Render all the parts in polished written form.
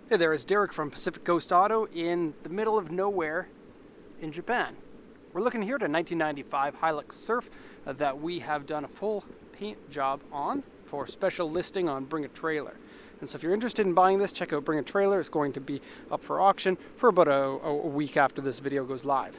Hey there, it's Derek from Pacific Coast Auto in the middle of nowhere in Japan. We're looking here at a 1995 Hliux Surf that we have done a full paint job on for special listing on Bring a Trailer. And so if you're interested in buying this, check out Bring a Trailer. It's going to be up for auction for about a week after this video goes live.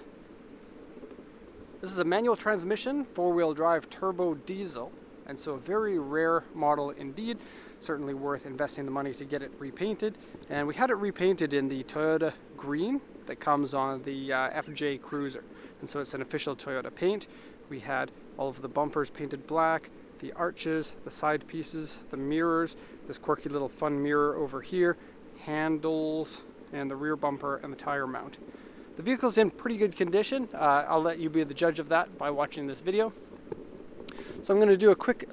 This is a manual transmission, four-wheel drive turbo diesel, and so a very rare model indeed. Certainly worth investing the money to get it repainted. And we had it repainted in the Toyota green that comes on the FJ Cruiser. And so it's an official Toyota paint. We had all of the bumpers painted black, the arches, the side pieces, the mirrors, this quirky little fun mirror over here, handles, and the rear bumper and the tire mount. The vehicle's in pretty good condition. I'll let you be the judge of that by watching this video. So I'm going to do a quick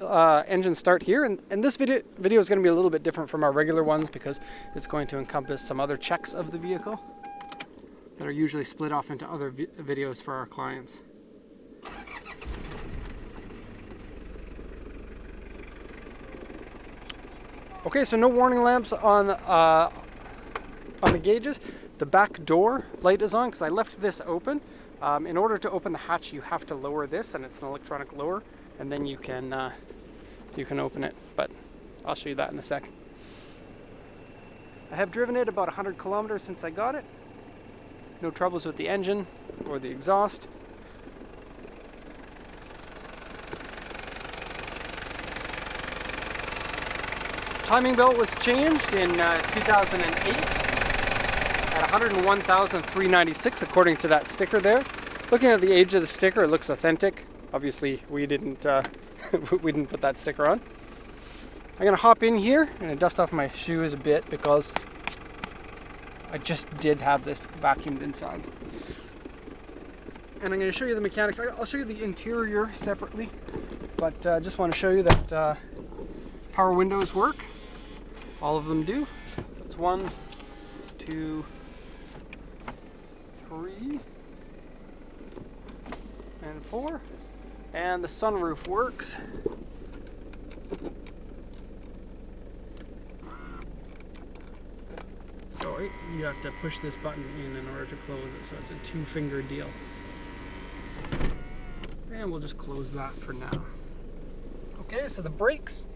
engine start here, and this video is going to be a little bit different from our regular ones because it's going to encompass some other checks of the vehicle that are usually split off into other videos for our clients. Okay, so no warning lamps on the gauges. The back door light is on because I left this open. In order to open the hatch, you have to lower this, and it's an electronic lower, and then you can open it, but I'll show you that in a sec. I have driven it about 100 kilometers since I got it. No troubles with the engine or the exhaust. Timing belt was changed in 2008 at 101,396 according to that sticker there. Looking at the age of the sticker, it looks authentic. Obviously, we didn't put that sticker on. I'm gonna hop in here and dust off my shoes a bit because I just did have this vacuumed inside. And I'm gonna show you the mechanics. I'll show you the interior separately, but just want to show you that power windows work. All of them do. That's 1, 2, 3, and 4. And the sunroof works. So you have to push this button in order to close it, so it's a 2-finger deal. And we'll just close that for now. Okay, so the brakes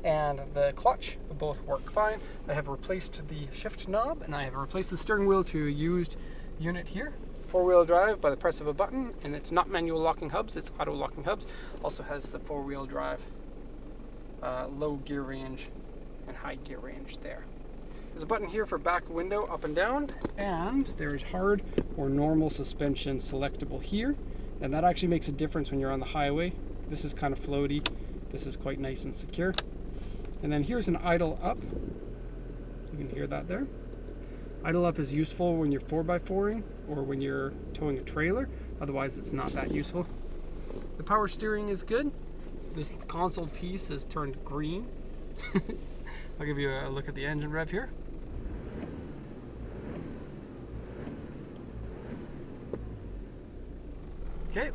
and the clutch both work fine. I have replaced the shift knob, and I have replaced the steering wheel to a used unit here. Four-wheel drive by the press of a button, and it's not manual locking hubs, it's auto locking hubs. Also has the four-wheel drive low gear range and high gear range there. There's a button here for back window up and down, and there's hard or normal suspension selectable here, and that actually makes a difference when you're on the highway. This is kind of floaty, this is quite nice and secure. And then here's an idle up. You can hear that there. Idle up is useful when you're 4x4ing or when you're towing a trailer. Otherwise, it's not that useful. The power steering is good. This console piece is turned green. I'll give you a look at the engine rev here. Okay.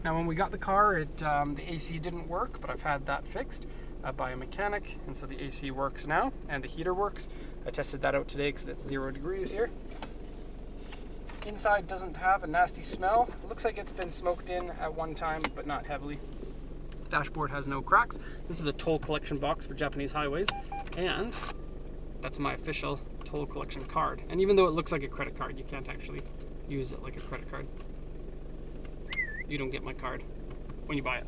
Now, when we got the car, the AC didn't work, but I've had that fixed by a mechanic, and so the AC works now, and the heater works. I tested that out today because it's 0 degrees here. Inside doesn't have a nasty smell. It looks like it's been smoked in at one time, but not heavily. Dashboard has no cracks. This is a toll collection box for Japanese highways, and that's my official toll collection card. And even though it looks like a credit card, you can't actually use it like a credit card. You don't get my card when you buy it.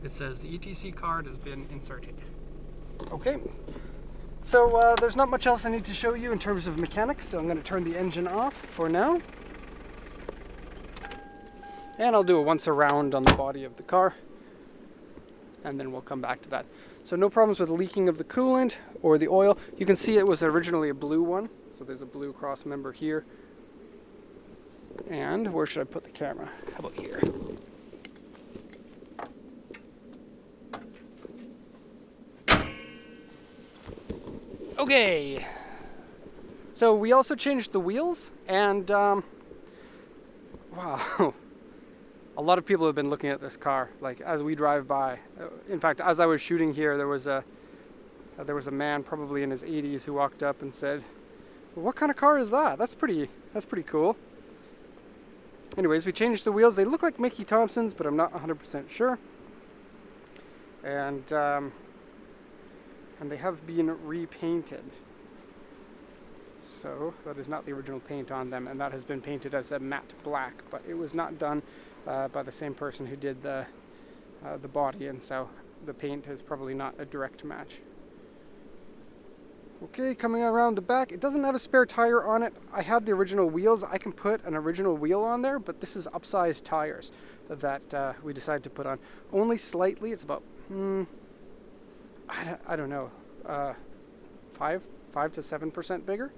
It says the ETC card has been inserted. Okay, so there's not much else I need to show you in terms of mechanics, so I'm going to turn the engine off for now. And I'll do a once around on the body of the car, and then we'll come back to that. So no problems with leaking of the coolant or the oil. You can see it was originally a blue one, so there's a blue cross member here. And where should I put the camera? How about here? Okay, so we also changed the wheels, and wow, a lot of people have been looking at this car, like as we drive by. In fact, as I was shooting here, there was a there was a man probably in his 80s who walked up and said, well, what kind of car is that? That's pretty cool. Anyways, we changed the wheels. They look like Mickey Thompson's, but I'm not 100% sure. And they have been repainted. So that is not the original paint on them, and that has been painted as a matte black, but it was not done by the same person who did the body, and so the paint is probably not a direct match. Okay, coming around the back, it doesn't have a spare tire on it. I have the original wheels. I can put an original wheel on there, but this is upsized tires that we decided to put on. Only slightly. It's about, I don't know, 5 to 7% bigger.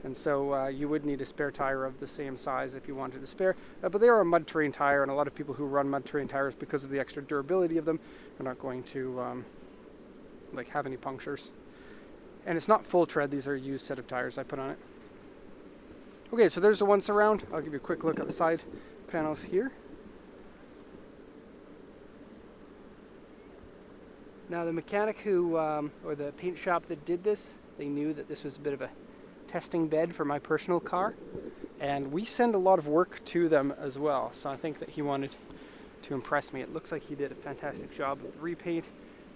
And so you would need a spare tire of the same size if you wanted a spare. But they are a mud terrain tire, and a lot of people who run mud terrain tires, because of the extra durability of them, are not going to like have any punctures. And it's not full tread. These are a used set of tires I put on it. Okay, so there's the one surround. I'll give you a quick look at the side panels here. Now the mechanic who, or the paint shop that did this, they knew that this was a bit of a testing bed for my personal car. And we send a lot of work to them as well. So I think that he wanted to impress me. It looks like he did a fantastic job with the repaint.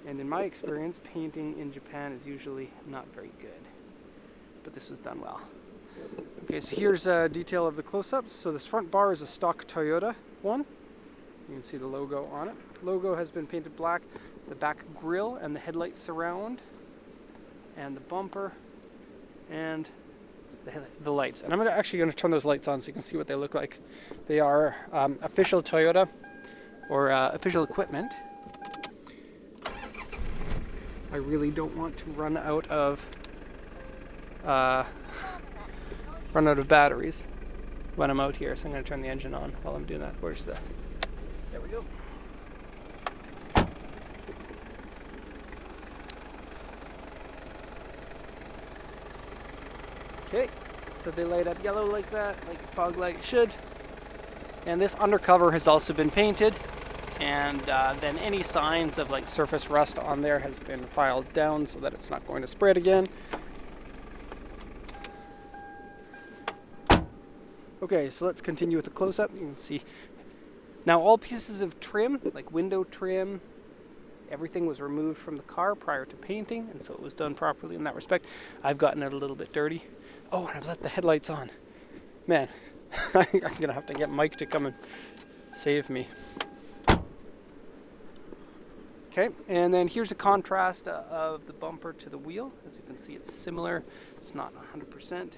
And in my experience, painting in Japan is usually not very good. But this was done well. Okay, so here's a detail of the close-ups. So this front bar is a stock Toyota one. You can see the logo on it. Logo has been painted black. The back grille and the headlight surround. And the bumper. And the lights. And I'm actually going to turn those lights on so you can see what they look like. They are official Toyota, or official equipment. I really don't want to run out of batteries when I'm out here, so I'm going to turn the engine on while I'm doing that. Where's the... There we go. Okay, so they light up yellow like that, like a fog light should. And this undercover has also been painted. And then any signs of like surface rust on there has been filed down so that it's not going to spread again. Okay, so let's continue with the close-up. You can see now all pieces of trim, like window trim, everything was removed from the car prior to painting, and so it was done properly in that respect. I've gotten it a little bit dirty. Oh, and I've left the headlights on. Man, I'm gonna have to get Mike to come and save me. Okay, and then here's a contrast of the bumper to the wheel. As you can see, it's similar. It's not 100%.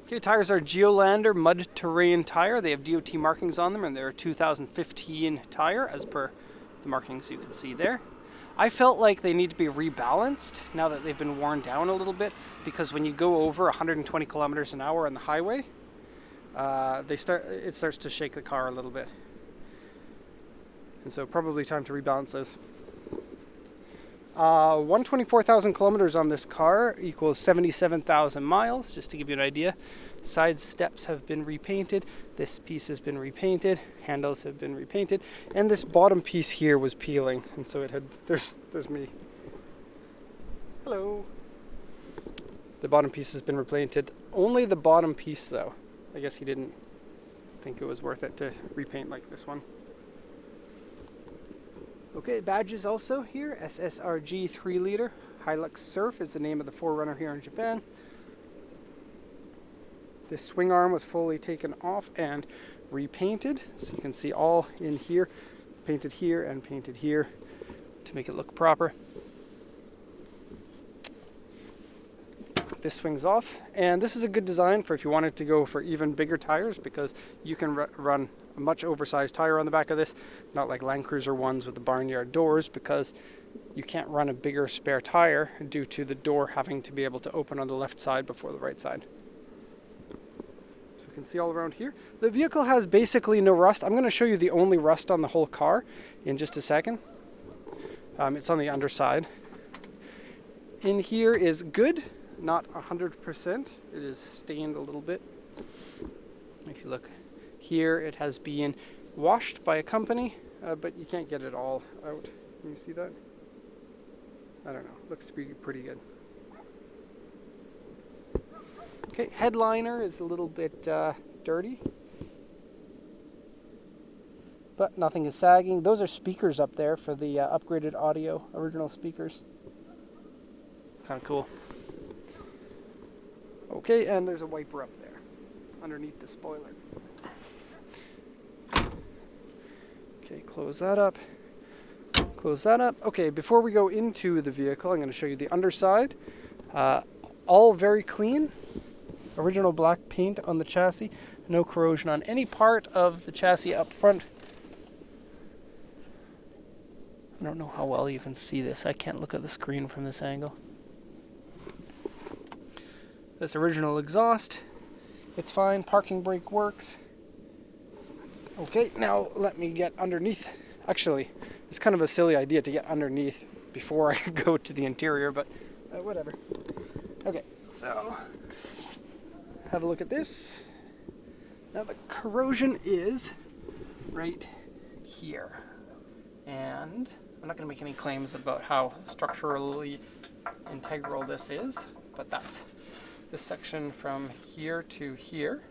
Okay, tires are Geolander mud terrain tire. They have DOT markings on them, and they're a 2015 tire as per the markings you can see there. I felt like they need to be rebalanced now that they've been worn down a little bit, because when you go over 120 kilometers an hour on the highway, it starts to shake the car a little bit. And so probably time to rebalance those. 124,000 kilometers on this car equals 77,000 miles, just to give you an idea. Side steps have been repainted. This piece has been repainted. Handles have been repainted. And this bottom piece here was peeling. And so it had, there's me. Hello. The bottom piece has been repainted. Only the bottom piece though. I guess he didn't think it was worth it to repaint like this one. Okay, badges also here. SSRG 3 liter. Hliux Surf is the name of the 4Runner here in Japan. This swing arm was fully taken off and repainted. So you can see all in here, painted here and painted here to make it look proper. This swings off, and this is a good design for if you wanted to go for even bigger tires, because you can run a much oversized tire on the back of this, not like Land Cruiser ones with the barnyard doors, because you can't run a bigger spare tire due to the door having to be able to open on the left side before the right side. So you can see all around here. The vehicle has basically no rust. I'm going to show you the only rust on the whole car in just a second. It's on the underside. In here is good. Not 100%. It is stained a little bit. If you look here, it has been washed by a company but you can't get it all out. Can you see that? I don't know. Looks to be pretty good. Okay, headliner is a little bit dirty, but nothing is sagging. Those are speakers up there for the upgraded audio, original speakers. Kind of cool. Okay, and there's a wiper up there underneath the spoiler. Okay, close that up. Close that up. Okay, before we go into the vehicle, I'm going to show you the underside. All very clean. Original black paint on the chassis. No corrosion on any part of the chassis up front. I don't know how well you can see this. I can't look at the screen from this angle. This original exhaust. It's fine. Parking brake works. Okay, now let me get underneath. Actually, it's kind of a silly idea to get underneath before I go to the interior, but whatever. Okay, so have a look at this. Now the corrosion is right here. And I'm not going to make any claims about how structurally integral this is, but that's this section from here to here.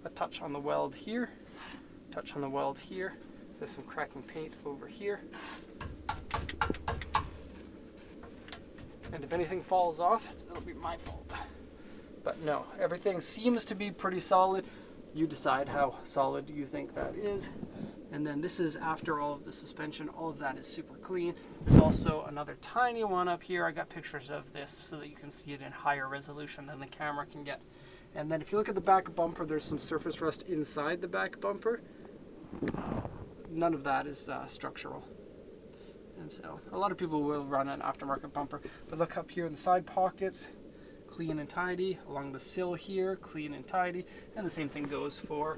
A touch on the weld here, touch on the weld here. There's some cracking paint over here. And if anything falls off, it'll be my fault. But no, everything seems to be pretty solid. You decide how solid you think that is. And then this is after all of the suspension. All of that is super clean. There's also another tiny one up here. I got pictures of this so that you can see it in higher resolution than the camera can get. And then if you look at the back bumper, there's some surface rust inside the back bumper. None of that is structural. And so a lot of people will run an aftermarket bumper. But look up here in the side pockets, clean and tidy. Along the sill here, clean and tidy. And the same thing goes for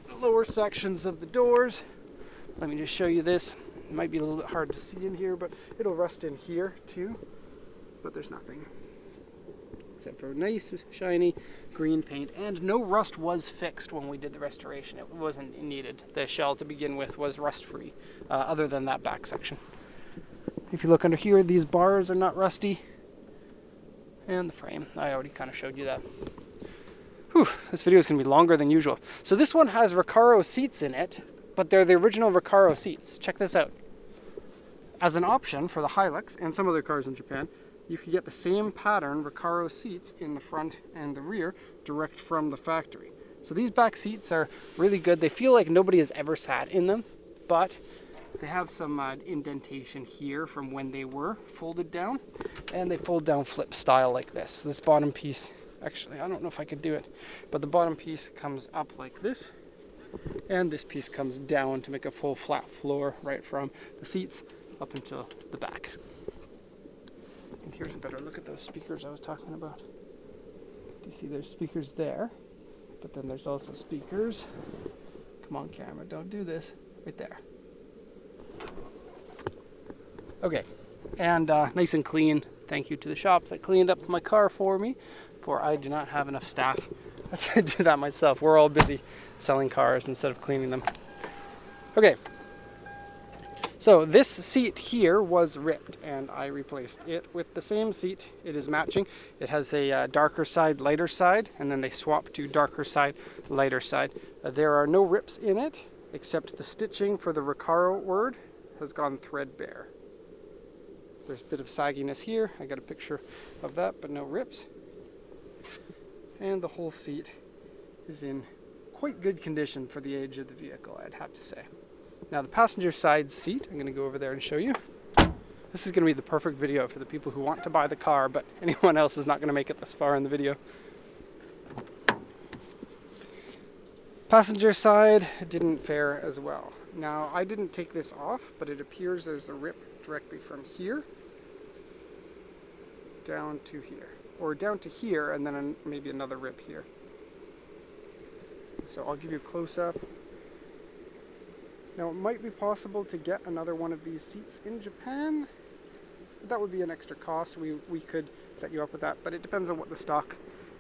the lower sections of the doors. Let me just show you this. It might be a little bit hard to see in here, but it'll rust in here too. But there's nothing. Except for nice, shiny green paint. And no rust was fixed when we did the restoration. It wasn't needed. The shell to begin with was rust-free, other than that back section. If you look under here, these bars are not rusty. And the frame, I already kind of showed you that. Whew, this video is going to be longer than usual. So this one has Recaro seats in it, but they're the original Recaro seats. Check this out. As an option for the Hliux and some other cars in Japan, you can get the same pattern Recaro seats in the front and the rear direct from the factory. So these back seats are really good. They feel like nobody has ever sat in them, but they have some indentation here from when they were folded down, and they fold down flip style like this. This bottom piece, actually, I don't know if I could do it, but the bottom piece comes up like this, and this piece comes down to make a full flat floor right from the seats up until the back. And here's a better look at those speakers I was talking about. Do you see there's speakers there? But then there's also speakers. Come on, camera, don't do this. Right there. Okay, and nice and clean. Thank you to the shop that cleaned up my car for me, for I do not have enough staff to do that myself. We're all busy selling cars instead of cleaning them. Okay. So this seat here was ripped, and I replaced it with the same seat. It is matching. It has a darker side, lighter side, and then they swap to darker side, lighter side. There are no rips in it, except the stitching for the Recaro word has gone threadbare. There's a bit of sagginess here. I got a picture of that, but no rips. And the whole seat is in quite good condition for the age of the vehicle, I'd have to say. Now the passenger side seat, I'm going to go over there and show you. This is going to be the perfect video for the people who want to buy the car, but anyone else is not going to make it this far in the video. Passenger side didn't fare as well. Now I didn't take this off, but it appears there's a rip directly from here down to here, or down to here, and then maybe another rip here. So I'll give you a close-up. Now it might be possible to get another one of these seats in Japan. That would be an extra cost. We could set you up with that, but it depends on what the stock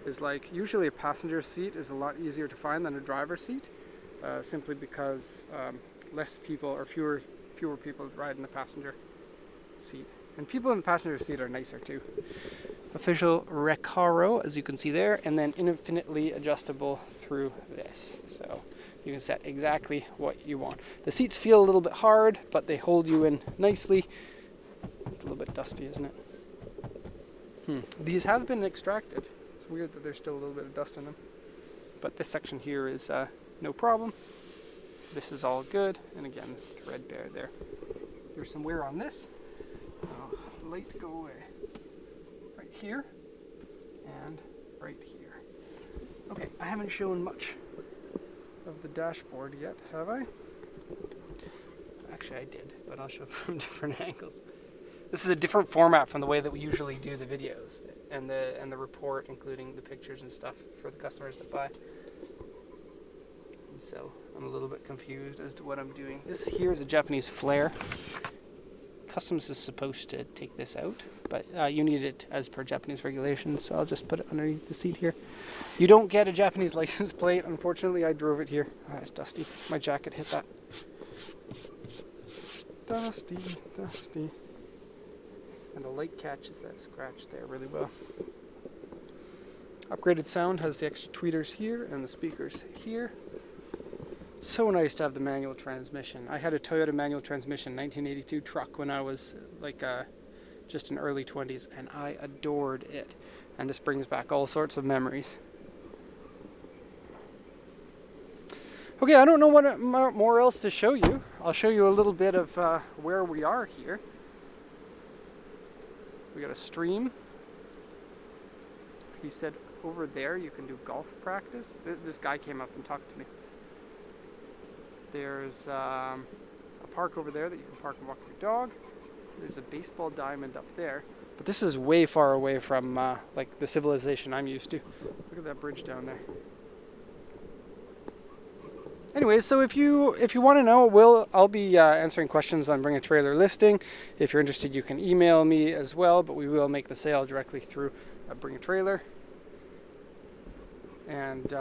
is like. Usually a passenger seat is a lot easier to find than a driver's seat, simply because less people or fewer people ride in the passenger seat. And people in the passenger seat are nicer too. Official Recaro, as you can see there, and then infinitely adjustable through this. So you can set exactly what you want. The seats feel a little bit hard, but they hold you in nicely. It's a little bit dusty, isn't it? These have been extracted. It's weird that there's still a little bit of dust in them. But this section here is no problem. This is all good. And again, threadbare there. There's some wear on this. Light go away. Right here and right here. Okay, I haven't shown much of the dashboard yet, have I? Actually, I did, but I'll show from different angles. This is a different format from the way that we usually do the videos and the report, including the pictures and stuff for the customers that buy. And so I'm a little bit confused as to what I'm doing. This here is a Japanese flare. Customs is supposed to take this out, but you need it as per Japanese regulations, so I'll just put it underneath the seat here. You don't get a Japanese license plate. Unfortunately, I drove it here. It's dusty. My jacket hit that. Dusty, dusty. And the light catches that scratch there really well. Upgraded sound has the extra tweeters here and the speakers here. So nice to have the manual transmission. I had a Toyota manual transmission 1982 truck when I was like just in early 20s, and I adored it. And this brings back all sorts of memories. Okay, I don't know what more else to show you. I'll show you a little bit of where we are here. We got a stream. He said over there you can do golf practice. This guy came up and talked to me. There's a park over there that you can park and walk your dog. There's a baseball diamond up there. But this is way far away from like the civilization I'm used to. Look at that bridge down there. Anyway, so if you want to know, I'll be answering questions on Bring a Trailer listing. If you're interested, you can email me as well, but we will make the sale directly through Bring a Trailer. And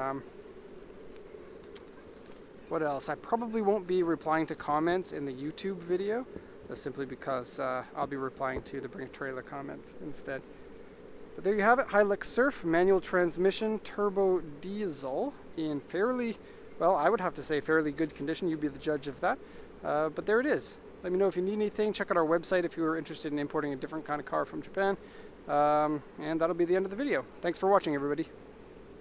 what else? I probably won't be replying to comments in the YouTube video, simply because I'll be replying to the Bring a Trailer comments instead. But there you have it, Hliux Surf, manual transmission, turbo diesel in fairly, well, I would have to say fairly good condition. You'd be the judge of that. But there it is. Let me know if you need anything. Check out our website if you are interested in importing a different kind of car from Japan. And that'll be the end of the video. Thanks for watching, everybody.